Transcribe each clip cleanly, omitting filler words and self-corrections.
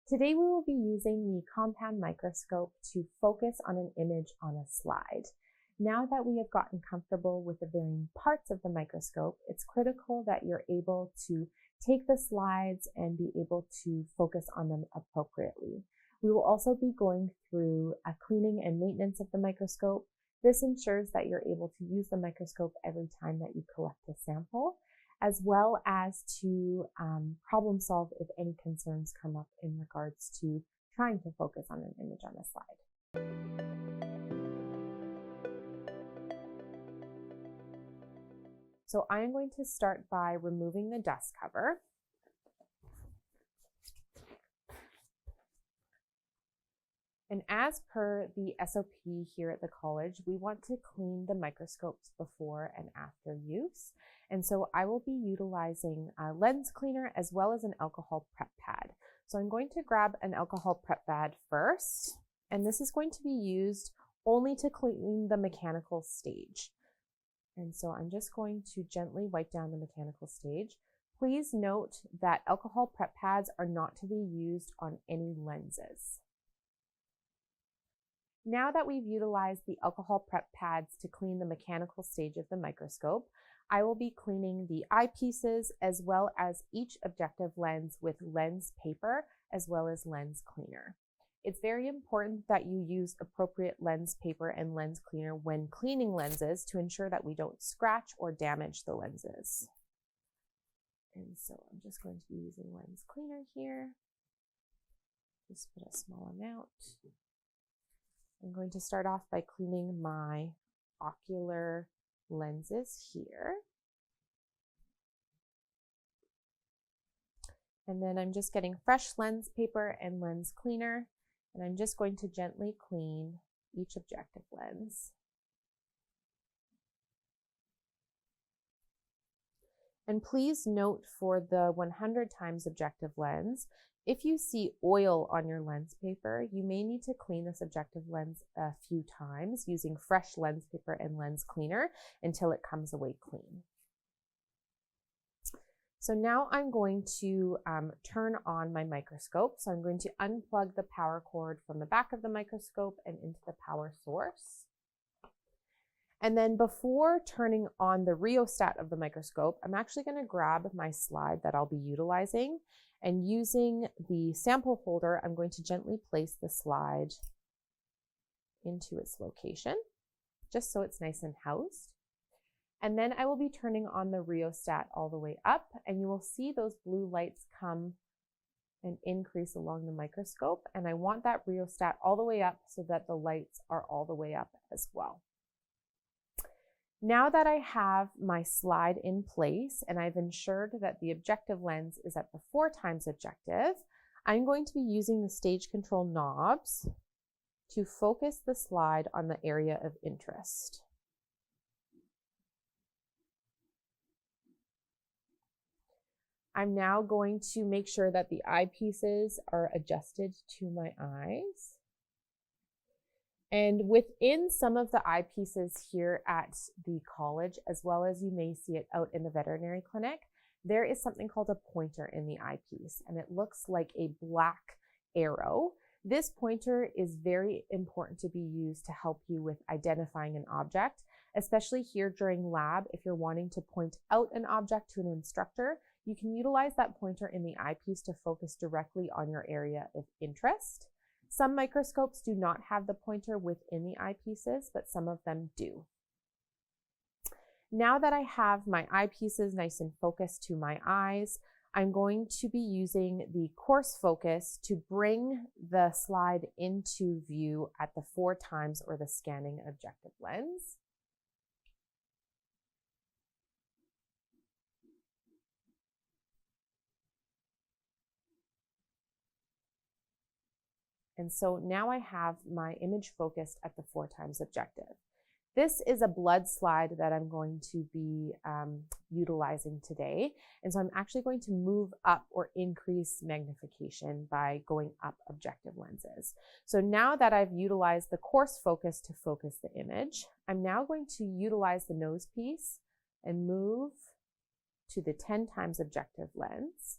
Today we will be using the compound microscope to focus on an image on a slide. Now that we have gotten comfortable with the varying parts of the microscope, it's critical that you're able to take the slides and be able to focus on them appropriately. We will also be going through a cleaning and maintenance of the microscope. This ensures that you're able to use the microscope every time that you collect a sample, as well as to problem solve if any concerns come up in regards to trying to focus on an image on a slide. So I am going to start by removing the dust cover. And as per the SOP here at the college, we want to clean the microscopes before and after use. And so I will be utilizing a lens cleaner as well as an alcohol prep pad. So I'm going to grab an alcohol prep pad first, and this is going to be used only to clean the mechanical stage. And so I'm just going to gently wipe down the mechanical stage. Please note that alcohol prep pads are not to be used on any lenses. Now that we've utilized the alcohol prep pads to clean the mechanical stage of the microscope, I will be cleaning the eyepieces as well as each objective lens with lens paper as well as lens cleaner. It's very important that you use appropriate lens paper and lens cleaner when cleaning lenses to ensure that we don't scratch or damage the lenses. And so I'm just going to be using lens cleaner here. Just put a small amount. I'm going to start off by cleaning my ocular lenses here. And then I'm just getting fresh lens paper and lens cleaner, and I'm just going to gently clean each objective lens. And please note for the 100 times objective lens, if you see oil on your lens paper, you may need to clean this objective lens a few times using fresh lens paper and lens cleaner until it comes away clean. So now I'm going to turn on my microscope. So I'm going to unplug the power cord from the back of the microscope and into the power source. And then before turning on the rheostat of the microscope, I'm actually going to grab my slide that I'll be utilizing, and using the sample holder, I'm going to gently place the slide into its location, just so it's nice and housed. And then I will be turning on the rheostat all the way up, and you will see those blue lights come and increase along the microscope. And I want that rheostat all the way up so that the lights are all the way up as well. Now that I have my slide in place and I've ensured that the objective lens is at the 4 times objective, I'm going to be using the stage control knobs to focus the slide on the area of interest. I'm now going to make sure that the eyepieces are adjusted to my eyes. And within some of the eyepieces here at the college, as well as you may see it out in the veterinary clinic, there is something called a pointer in the eyepiece, and it looks like a black arrow. This pointer is very important to be used to help you with identifying an object, especially here during lab. If you're wanting to point out an object to an instructor, you can utilize that pointer in the eyepiece to focus directly on your area of interest. Some microscopes do not have the pointer within the eyepieces, but some of them do. Now that I have my eyepieces nice and focused to my eyes, I'm going to be using the coarse focus to bring the slide into view at the 4 times or the scanning objective lens. And so now I have my image focused at the 4 times objective. This is a blood slide that I'm going to be utilizing today. And so I'm actually going to move up or increase magnification by going up objective lenses. So now that I've utilized the coarse focus to focus the image, I'm now going to utilize the nose piece and move to the 10 times objective lens.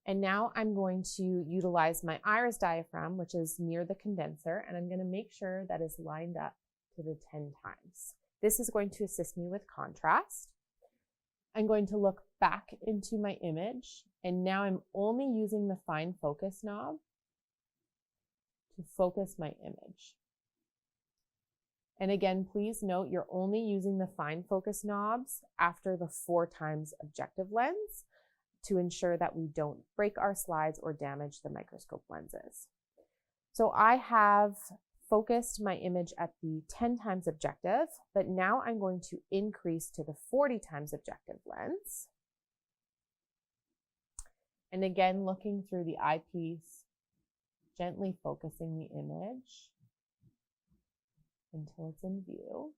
And now I'm going to utilize my iris diaphragm, which is near the condenser, and I'm going to make sure that is lined up to the 10 times. This is going to assist me with contrast. I'm going to look back into my image, and now I'm only using the fine focus knob to focus my image. And again, please note you're only using the fine focus knobs after the 4 times objective lens to ensure that we don't break our slides or damage the microscope lenses. So I have focused my image at the 10 times objective, but now I'm going to increase to the 40 times objective lens. And again, looking through the eyepiece, gently focusing the image until it's in view.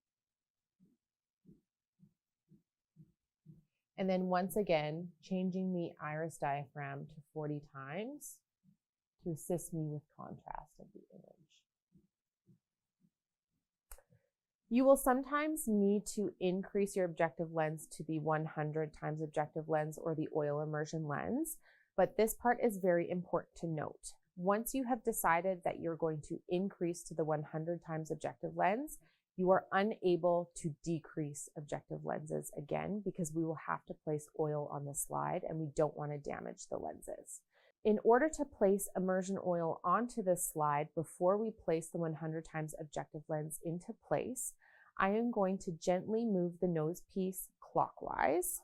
And then once again, changing the iris diaphragm to 40 times to assist me with contrast of the image. You will sometimes need to increase your objective lens to the 100 times objective lens or the oil immersion lens, but this part is very important to note. Once you have decided that you're going to increase to the 100 times objective lens, you are unable to decrease objective lenses again because we will have to place oil on the slide and we don't want to damage the lenses. In order to place immersion oil onto this slide before we place the 100 times objective lens into place, I am going to gently move the nose piece clockwise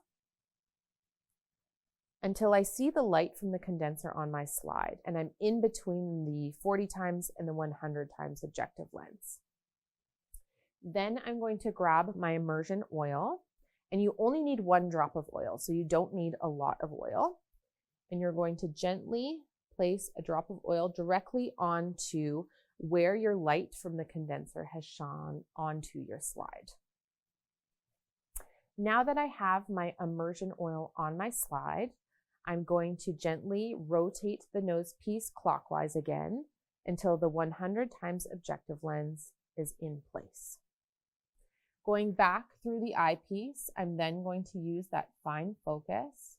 until I see the light from the condenser on my slide and I'm in between the 40 times and the 100 times objective lens. Then I'm going to grab my immersion oil, and you only need 1 drop of oil, so you don't need a lot of oil. And you're going to gently place a drop of oil directly onto where your light from the condenser has shone onto your slide. Now that I have my immersion oil on my slide, I'm going to gently rotate the nose piece clockwise again until the 100 times objective lens is in place. Going back through the eyepiece, I'm then going to use that fine focus,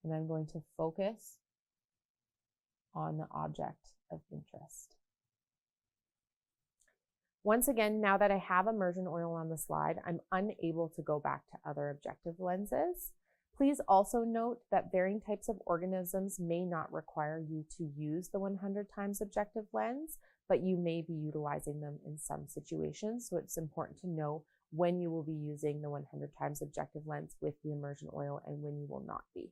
and I'm going to focus on the object of interest. Once again, now that I have immersion oil on the slide, I'm unable to go back to other objective lenses. Please also note that varying types of organisms may not require you to use the 100 times objective lens, but you may be utilizing them in some situations. So it's important to know when you will be using the 100 times objective lens with the immersion oil and when you will not be.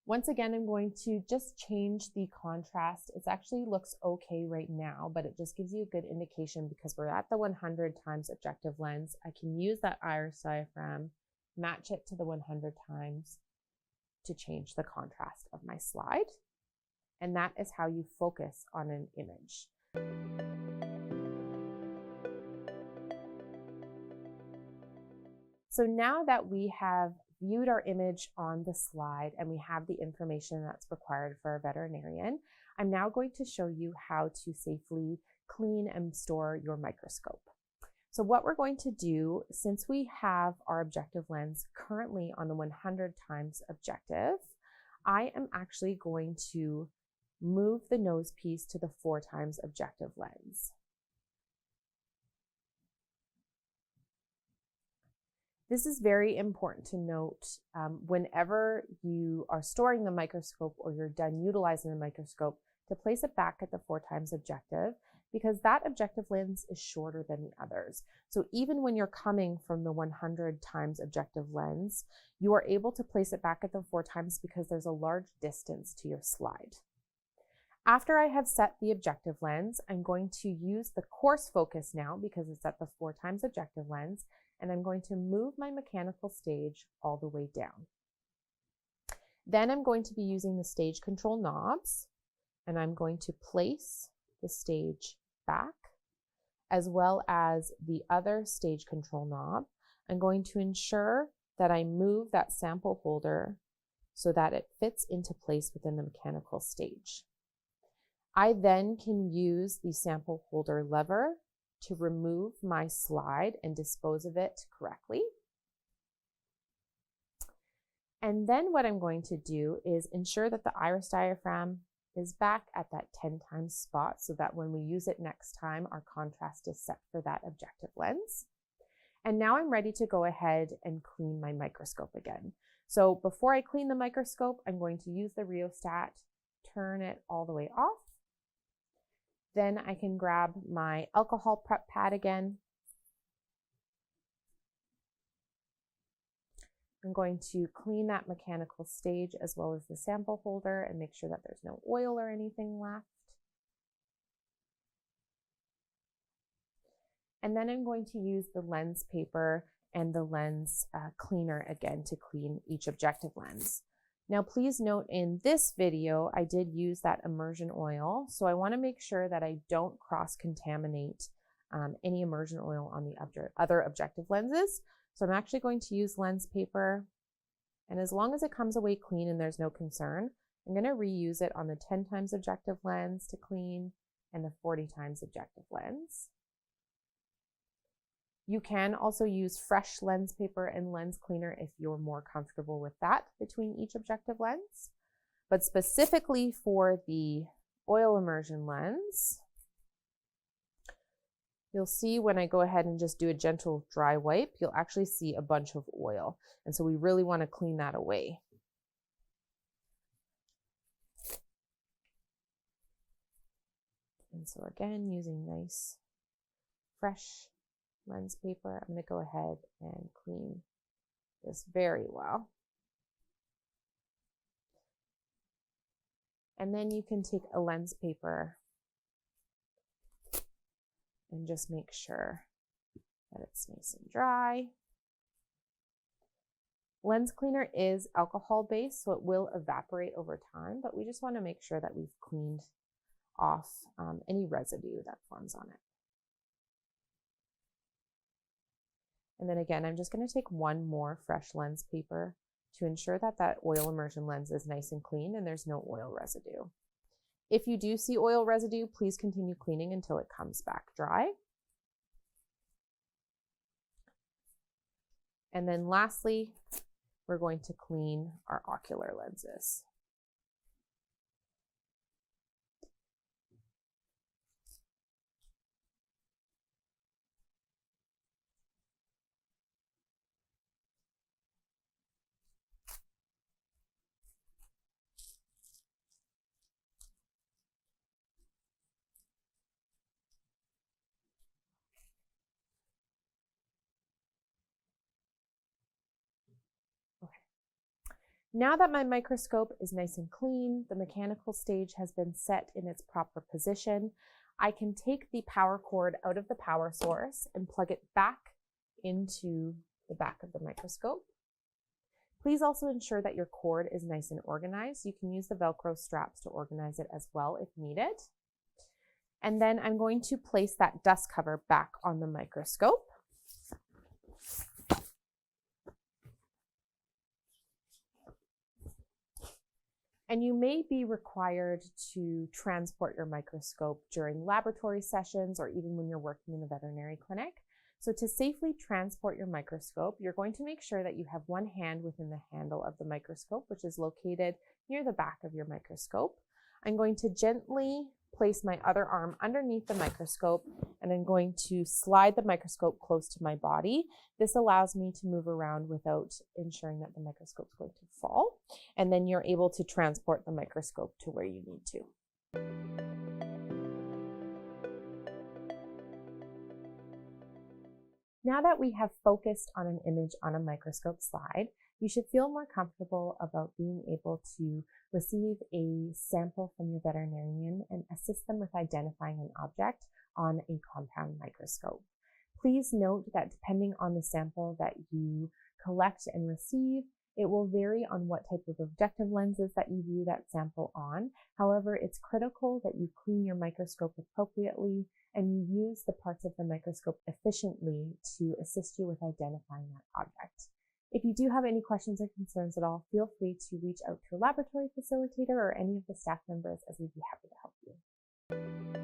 Once again, I'm going to just change the contrast. It actually looks okay right now, but it just gives you a good indication because we're at the 100 times objective lens. I can use that iris diaphragm, match it to the 100 times to change the contrast of my slide. And that is how you focus on an image. So now that we have viewed our image on the slide and we have the information that's required for a veterinarian, I'm now going to show you how to safely clean and store your microscope. So what we're going to do, since we have our objective lens currently on the 100 times objective, I am actually going to move the nose piece to the 4 times objective lens. This is very important to note whenever you are storing the microscope or you're done utilizing the microscope to place it back at the 4 times objective, because that objective lens is shorter than the others. So even when you're coming from the 100 times objective lens, you are able to place it back at the 4 times because there's a large distance to your slide. After I have set the objective lens, I'm going to use the coarse focus now because it's at the 4 times objective lens, and I'm going to move my mechanical stage all the way down. Then I'm going to be using the stage control knobs, and I'm going to place the stage back, as well as the other stage control knob. I'm going to ensure that I move that sample holder so that it fits into place within the mechanical stage. I then can use the sample holder lever to remove my slide and dispose of it correctly. And then what I'm going to do is ensure that the iris diaphragm is back at that 10 times spot so that when we use it next time, our contrast is set for that objective lens. And now I'm ready to go ahead and clean my microscope again. So before I clean the microscope, I'm going to use the rheostat, turn it all the way off. Then I can grab my alcohol prep pad again. I'm going to clean that mechanical stage as well as the sample holder and make sure that there's no oil or anything left. And then I'm going to use the lens paper and the lens cleaner again to clean each objective lens. Now, please note in this video, I did use that immersion oil. So I want to make sure that I don't cross-contaminate any immersion oil on the other objective lenses. So I'm actually going to use lens paper. And as long as it comes away clean and there's no concern, I'm going to reuse it on the 10 times objective lens to clean and the 40 times objective lens. You can also use fresh lens paper and lens cleaner if you're more comfortable with that between each objective lens. But specifically for the oil immersion lens, you'll see when I go ahead and just do a gentle dry wipe, you'll actually see a bunch of oil. And so we really want to clean that away. And so again, using nice, fresh lens paper, I'm going to go ahead and clean this very well. And then you can take a lens paper and just make sure that it's nice and dry. Lens cleaner is alcohol based, so it will evaporate over time, but we just want to make sure that we've cleaned off any residue that forms on it. And then again, I'm just going to take one more fresh lens paper to ensure that that oil immersion lens is nice and clean and there's no oil residue. If you do see oil residue, please continue cleaning until it comes back dry. And then lastly, we're going to clean our ocular lenses. Now that my microscope is nice and clean, the mechanical stage has been set in its proper position, I can take the power cord out of the power source and plug it back into the back of the microscope. Please also ensure that your cord is nice and organized. You can use the Velcro straps to organize it as well if needed. And then I'm going to place that dust cover back on the microscope. And you may be required to transport your microscope during laboratory sessions or even when you're working in the veterinary clinic. So to safely transport your microscope, you're going to make sure that you have one hand within the handle of the microscope, which is located near the back of your microscope. I'm going to gently place my other arm underneath the microscope, and I'm going to slide the microscope close to my body. This allows me to move around without ensuring that the microscope is going to fall. And then you're able to transport the microscope to where you need to. Now that we have focused on an image on a microscope slide, you should feel more comfortable about being able to receive a sample from your veterinarian and assist them with identifying an object on a compound microscope. Please note that depending on the sample that you collect and receive, it will vary on what type of objective lenses that you view that sample on. However, it's critical that you clean your microscope appropriately and you use the parts of the microscope efficiently to assist you with identifying that object. If you do have any questions or concerns at all, feel free to reach out to a laboratory facilitator or any of the staff members, as we'd be happy to help you.